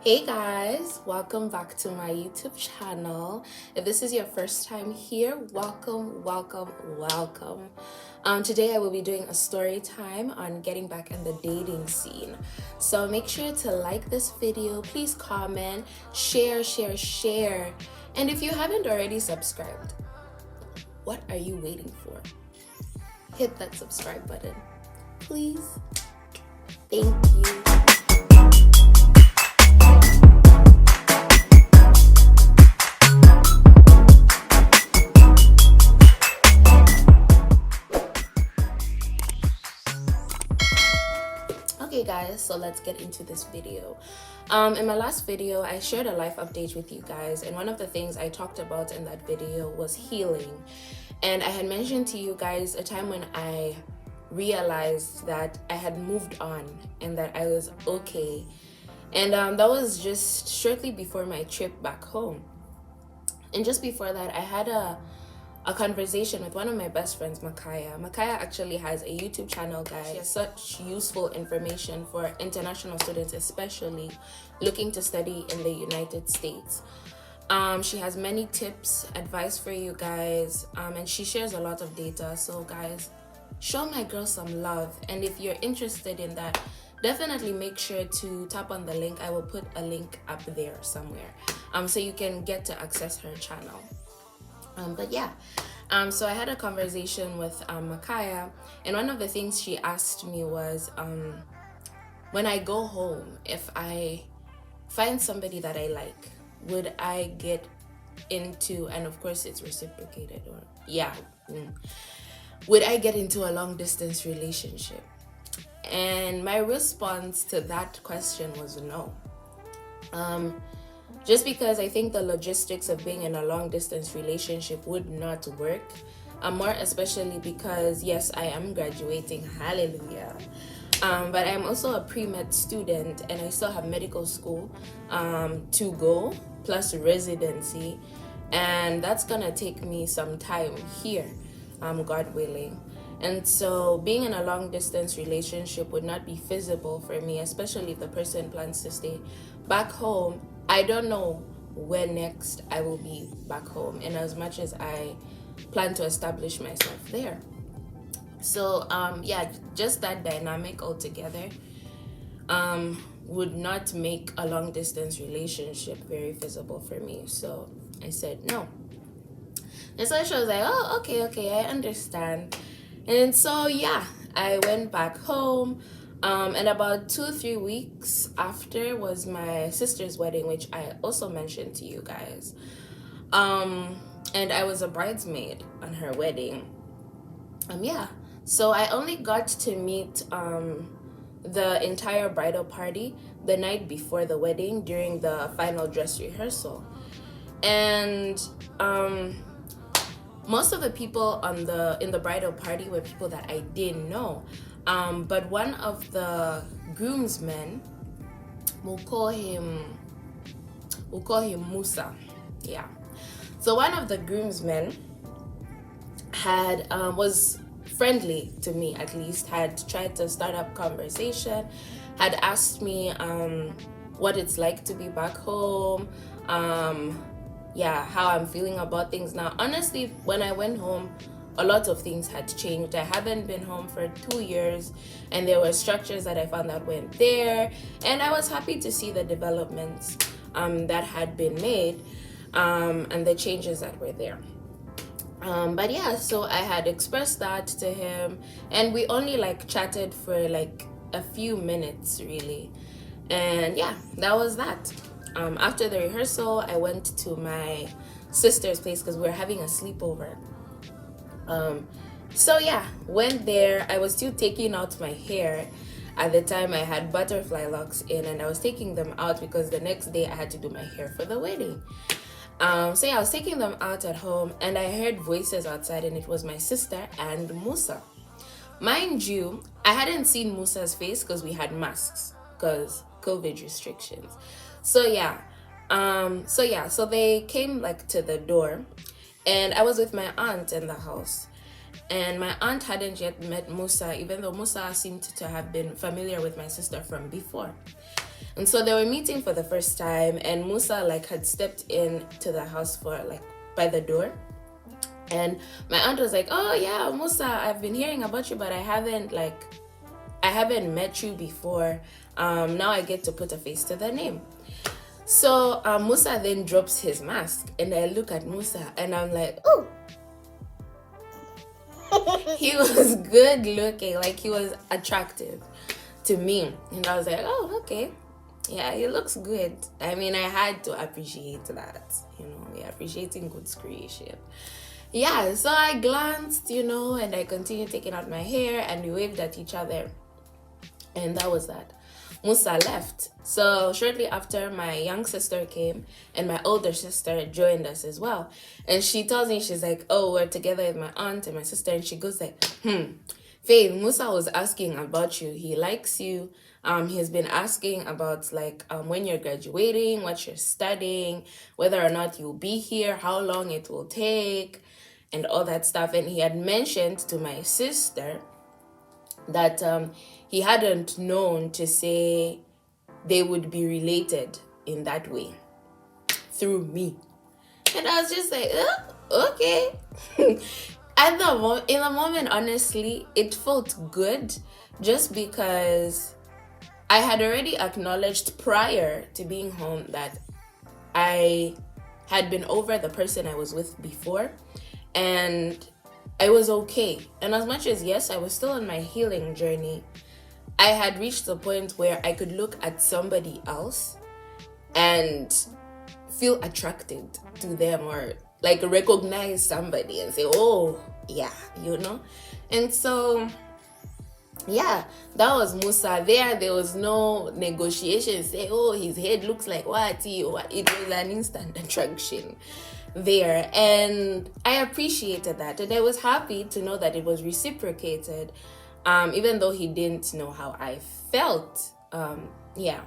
Hey guys, welcome back to my YouTube channel. If this is your first time here, welcome. Today I will be doing a story time on getting back in the dating scene. So make sure to like this video, please comment, share. And if you haven't already subscribed, what are you waiting for? Hit that subscribe button, please. Thank you. Okay guys, so let's get into this video. In my last video I shared a life update with you guys, and one of the things I talked about in that video was healing. And I had mentioned to you guys a time when I realized that I had moved on and that I was okay. And that was just shortly before my trip back home. And just before that I had a conversation with one of my best friends, Makaya. Makaya actually has a YouTube channel, guys. She has such useful information for international students, especially looking to study in the United States. She has many tips, advice for you guys, and she shares a lot of data. So guys, show my girl some love. And if you're interested in that, definitely make sure to tap on the link. I will put a link up there somewhere, so you can get to access her channel. But yeah, so I had a conversation with Makaya, and one of the things she asked me was, when I go home, if I find somebody that I like, would I get into, and of course it's reciprocated, or would I get into a long distance relationship? And my response to that question was no. Just because I think the logistics of being in a long distance relationship would not work. More especially because yes, I am graduating, hallelujah. But I'm also a pre-med student and I still have medical school to go, plus residency. And that's gonna take me some time here, God willing. And so being in a long distance relationship would not be feasible for me, especially if the person plans to stay back home. I don't know when next I will be back home, and as much as I plan to establish myself there. So yeah, just that dynamic altogether would not make a long distance relationship very feasible for me. So I said no. And so she was like, oh, okay, I understand. And so yeah, I went back home. And about 2-3 weeks after was my sister's wedding, which I also mentioned to you guys. And I was a bridesmaid on her wedding. Yeah, so I only got to meet the entire bridal party the night before the wedding during the final dress rehearsal. And most of the people in the bridal party were people that I didn't know. But one of the groomsmen, we'll call him Musa. Yeah. So one of the groomsmen was friendly to me, at least, had tried to start up conversation, had asked me what it's like to be back home, how I'm feeling about things now. Honestly, when I went home, a lot of things had changed. I haven't been home for 2 years, and there were structures that I found that went there, and I was happy to see the developments that had been made and the changes that were there. But yeah, so I had expressed that to him, and we only chatted for a few minutes really, and yeah, that was that. After the rehearsal, I went to my sister's place because we were having a sleepover. So yeah, went there. I was still taking out my hair. At the time I had butterfly locks in, and I was taking them out because the next day I had to do my hair for the wedding. So yeah, I was taking them out at home, and I heard voices outside, and it was my sister and Musa. Mind you, I hadn't seen Musa's face because we had masks because COVID restrictions. So yeah, so they came to the door, and I was with my aunt in the house. And my aunt hadn't yet met Musa, even though Musa seemed to have been familiar with my sister from before. And so they were meeting for the first time, and Musa like had stepped into the house for like by the door. And my aunt was like, oh yeah, Musa, I've been hearing about you, but I haven't met you before. Now I get to put a face to the name. So Musa then drops his mask, and I look at Musa and I'm like, oh, he was good looking, like he was attractive to me. And I was like, oh, okay, yeah, he looks good. I mean, I had to appreciate that, we're appreciating good creation. Yeah, so I glanced, and I continued taking out my hair, and we waved at each other. And that was that. Musa left. So shortly after, my young sister came, and my older sister joined us as well. And she tells me, she's like, oh, we're together with my aunt and my sister. And she goes like, Faith, Musa was asking about you. He likes you. He's been asking about like when you're graduating, what you're studying, whether or not you'll be here, how long it will take, and all that stuff. And he had mentioned to my sister that he hadn't known to say they would be related in that way through me. And I was just like, okay. In the moment, honestly, it felt good just because I had already acknowledged prior to being home that I had been over the person I was with before, and I was okay. And as much as, yes, I was still on my healing journey, I had reached the point where I could look at somebody else and feel attracted to them, or like recognize somebody and say, oh, yeah, And so, yeah, that was Musa. There was no negotiation. Say, oh, his head looks like what? It was an instant attraction there. And I appreciated that. And I was happy to know that it was reciprocated, even though he didn't know how I felt. Yeah.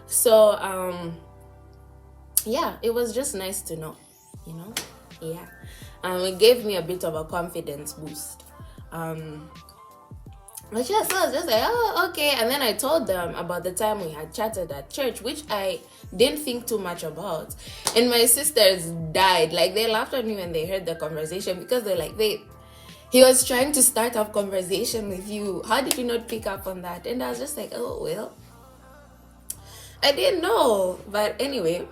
So, yeah, it was just nice to know, Yeah. It gave me a bit of a confidence boost. But yeah, so I was just like, oh, okay. And then I told them about the time we had chatted at church, which I didn't think too much about. And my sisters died. Like, they laughed at me when they heard the conversation, because they're like, he was trying to start up conversation with you. How did you not pick up on that? And I was just like, oh, well, I didn't know. But anyway,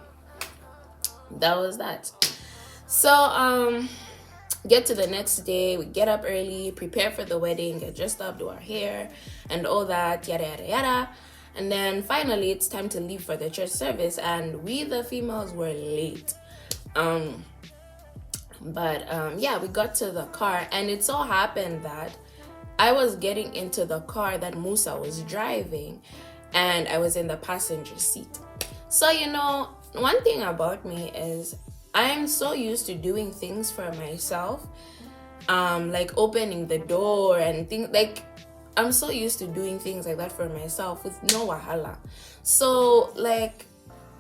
that was that. So, get to the next day, we get up early, prepare for the wedding, get dressed up, do our hair, and all that, yada, yada, yada. And then finally, it's time to leave for the church service, and we, the females, were late. Yeah, we got to the car, and it so happened that I was getting into the car that Musa was driving, and I was in the passenger seat. So, one thing about me is I'm so used to doing things for myself, like opening the door and things, like I'm so used to doing things like that for myself with no wahala. So like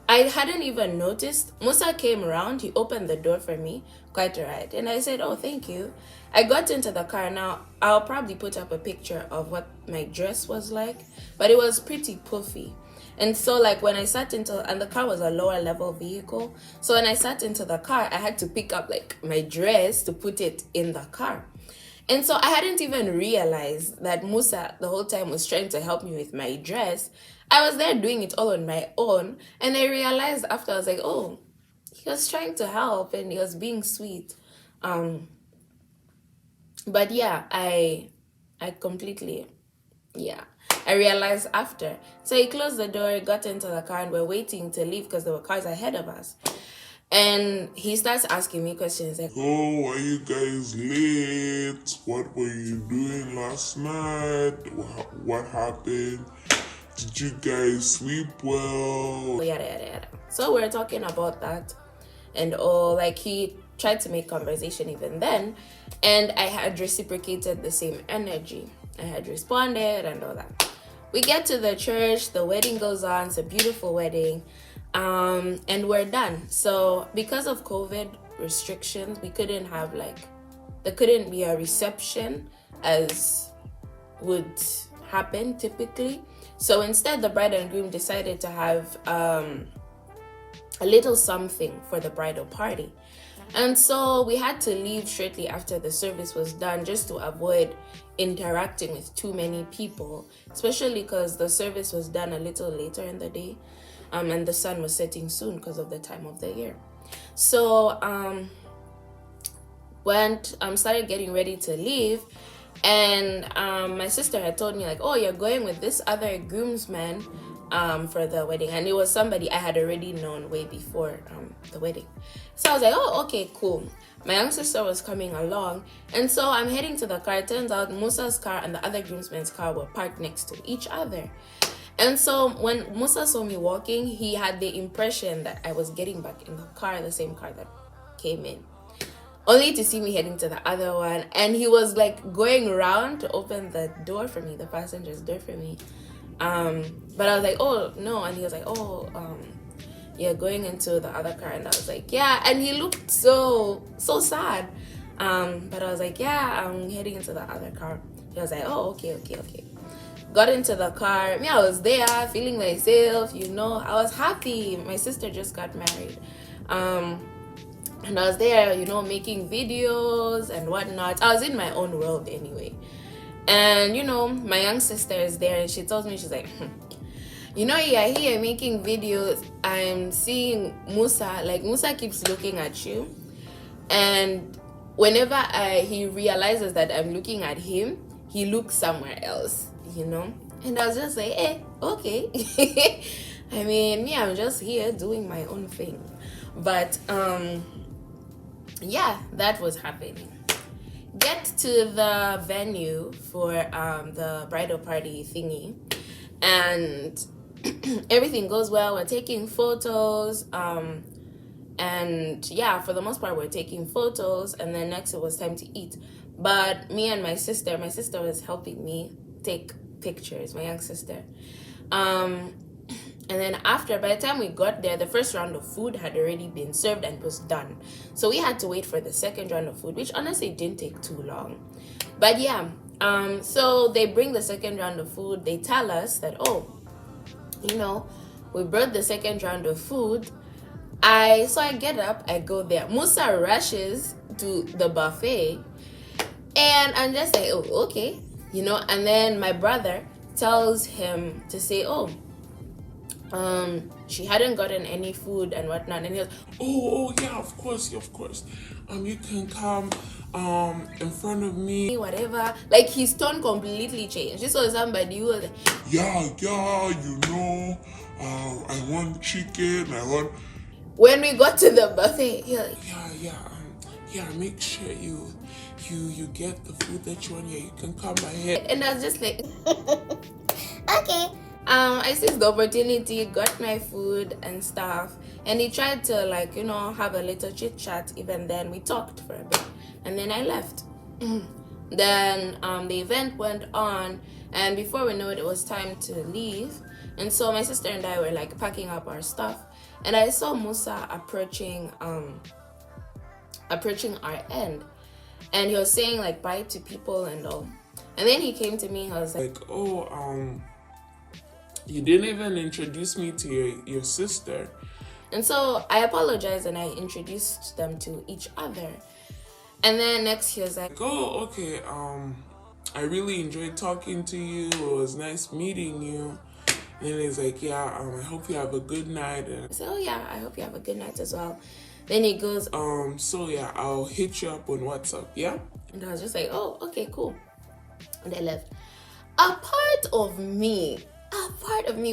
I hadn't even noticed. Musa came around, he opened the door for me, quite alright. And I said, oh, thank you. I got into the car. Now, I'll probably put up a picture of what my dress was like, but it was pretty puffy. And so like when I sat and the car was a lower level vehicle. So when I sat into the car, I had to pick up like my dress to put it in the car. And so I hadn't even realized that Musa the whole time was trying to help me with my dress. I was there doing it all on my own. And I realized after, I was like, oh, he was trying to help and he was being sweet. But yeah, I completely, yeah. I realized after. So he closed the door, got into the car, and we're waiting to leave because there were cars ahead of us. And he starts asking me questions like, oh, are you guys late? What were you doing last night? What happened? Did you guys sleep well? Yada, yada, yada. So we're talking about that and all. Like, he tried to make conversation even then. And I had reciprocated the same energy. I had responded and all that. We get to the church, the wedding goes on, it's a beautiful wedding, and we're done. So because of COVID restrictions, we couldn't have there couldn't be a reception as would happen typically. So instead, the bride and groom decided to have a little something for the bridal party. And so we had to leave shortly after the service was done, just to avoid interacting with too many people, especially because the service was done a little later in the day, and the sun was setting soon because of the time of the year. So started getting ready to leave, and my sister had told me like, oh, you're going with this other groomsman for the wedding, and it was somebody I had already known way before the wedding. So I was like, oh, okay, cool. My young sister was coming along, and so I'm heading to the car. It turns out Musa's car and the other groomsman's car were parked next to each other. And so when Musa saw me walking, he had the impression that I was getting back in the car, the same car that came in, only to see me heading to the other one. And he was like going around to open the door for me, the passenger's door for me. But I was like, oh, no. And he was like, oh, you're going into the other car. And I was like, yeah. And he looked so sad. But I was like, yeah, I'm heading into the other car. He was like, oh, okay. Got into the car. I was there feeling myself, I was happy. My sister just got married. And I was there, making videos and whatnot. I was in my own world anyway. And, my young sister is there, and she tells me, she's like, you're here making videos. I'm seeing Musa. Like, Musa keeps looking at you. And whenever he realizes that I'm looking at him, he looks somewhere else, And I was just like, okay. I mean, I'm just here doing my own thing. But, that was happening. Get to the venue for the bridal party thingy, and everything goes well. We're taking photos, and for the most part we're taking photos, and then next it was time to eat. But me and my sister was helping me take pictures, my young sister. And then by the time we got there, the first round of food had already been served and was done. So we had to wait for the second round of food, which honestly didn't take too long. But so they bring the second round of food. They tell us that, we brought the second round of food. So I get up, I go there. Musa rushes to the buffet, and I'm just like, oh, okay. And then my brother tells him to say, she hadn't gotten any food and whatnot, and he was, yeah, of course, you can come in front of me, whatever. Like, his tone completely changed. This was somebody who was like, I want chicken, when we got to the buffet, he was like, make sure you get the food that you want. You can come ahead. And I was just like, okay. I seized the opportunity, got my food and stuff, and he tried to have a little chit chat. Even then, we talked for a bit, and then I left. Then the event went on, and before we know it, it was time to leave. And so my sister and I were like packing up our stuff, and I saw Musa approaching our end, and he was saying like bye to people and all. And then he came to me and I was like, you didn't even introduce me to your sister. And so I apologized and I introduced them to each other. And then next he was like, oh, okay, I really enjoyed talking to you. It was nice meeting you. And then he's like, I hope you have a good night. And I said, oh yeah, I hope you have a good night as well. Then he goes, I'll hit you up on WhatsApp, yeah? And I was just like, oh, okay, cool. And I left. A part of me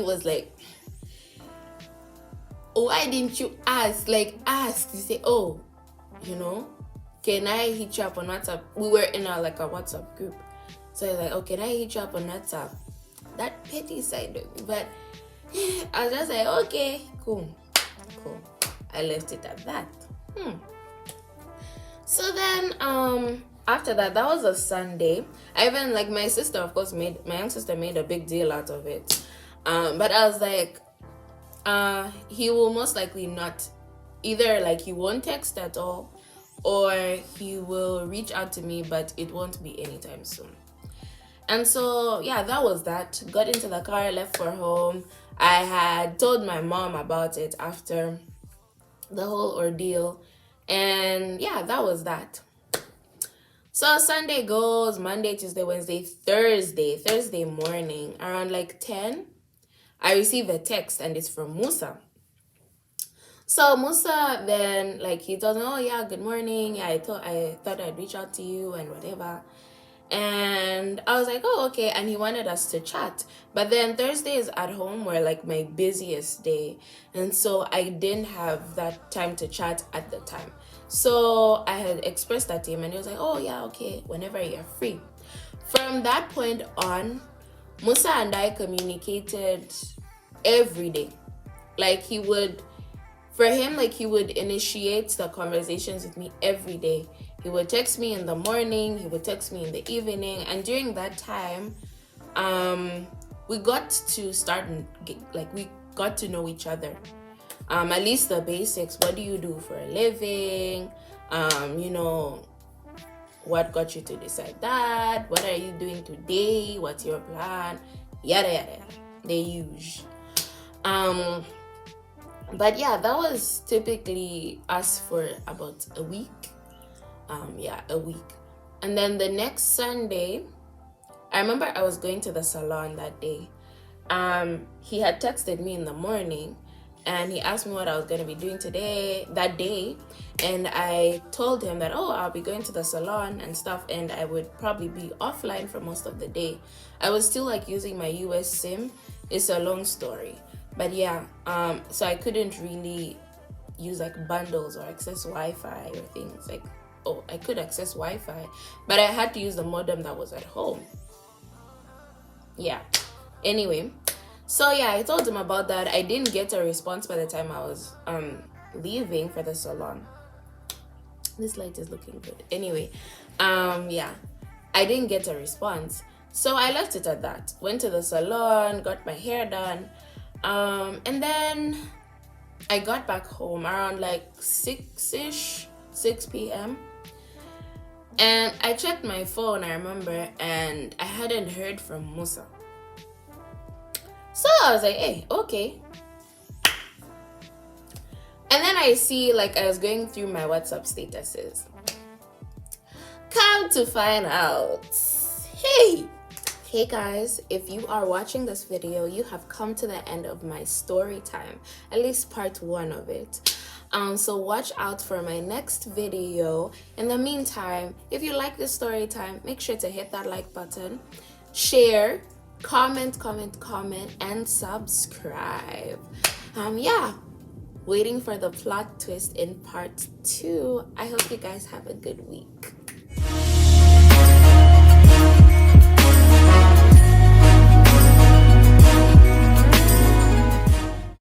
was like, why didn't you ask? Like, ask. You say, can I hit you up on WhatsApp? We were in a WhatsApp group. So I was like, oh, can I hit you up on WhatsApp? That petty side of me. But I was just like, okay, cool. I left it at that. So then, after that was a Sunday. I even, my sister, of course, my young sister made a big deal out of it. But I was like, he will most likely not, either he won't text at all, or he will reach out to me, but it won't be anytime soon. And so yeah, that was that. Got into the car, left for home. I had told my mom about it after the whole ordeal, and yeah, that was that. So Sunday goes, Monday, Tuesday, Wednesday, Thursday morning around like 10, I receive a text, and it's from Musa. So Musa then, like, he told me, oh yeah, good morning. Yeah, I thought I'd reach out to you and whatever. And I was like, oh, okay. And he wanted us to chat. But then Thursdays at home were like my busiest day. And so I didn't have that time to chat at the time. So I had expressed that to him, and he was like, oh yeah, okay, whenever you're free. From that point on, Musa and I communicated every day. Like, he would initiate the conversations with me every day. He would text me in the morning, he would text me in the evening, and during that time, we got to we got to know each other. At least the basics. What do you do for a living? What got you to decide that? What are you doing today? What's your plan? Yada yada yada. The usual. But yeah, that was typically us for about a week. A week. And then the next Sunday, I remember I was going to the salon that day. He had texted me in the morning, and he asked me what I was going to be doing that day. And I told him that, oh, I'll be going to the salon and stuff, and I would probably be offline for most of the day. I was still like using my US SIM. It's a long story. But yeah, so I couldn't really use like bundles or access Wi-Fi or things like, oh, I could access Wi-Fi, but I had to use the modem that was at home. Yeah. Anyway, so yeah, I told him about that. I didn't get a response by the time I was leaving for the salon. This light is looking good. Anyway, yeah, I didn't get a response. So I left it at that. Went to the salon, got my hair done. And then I got back home around like 6 p.m. And I checked my phone, I remember, and I hadn't heard from Musa. So I was like, hey, okay. And then I see, like, I was going through my WhatsApp statuses. Come to find out, hey guys, if you are watching this video, you have come to the end of my story time, at least part 1 of it. So watch out for my next video. In the meantime, if you like this story time, make sure to hit that like button, share, comment, and subscribe. Yeah, waiting for the plot twist in part 2. I hope you guys have a good week.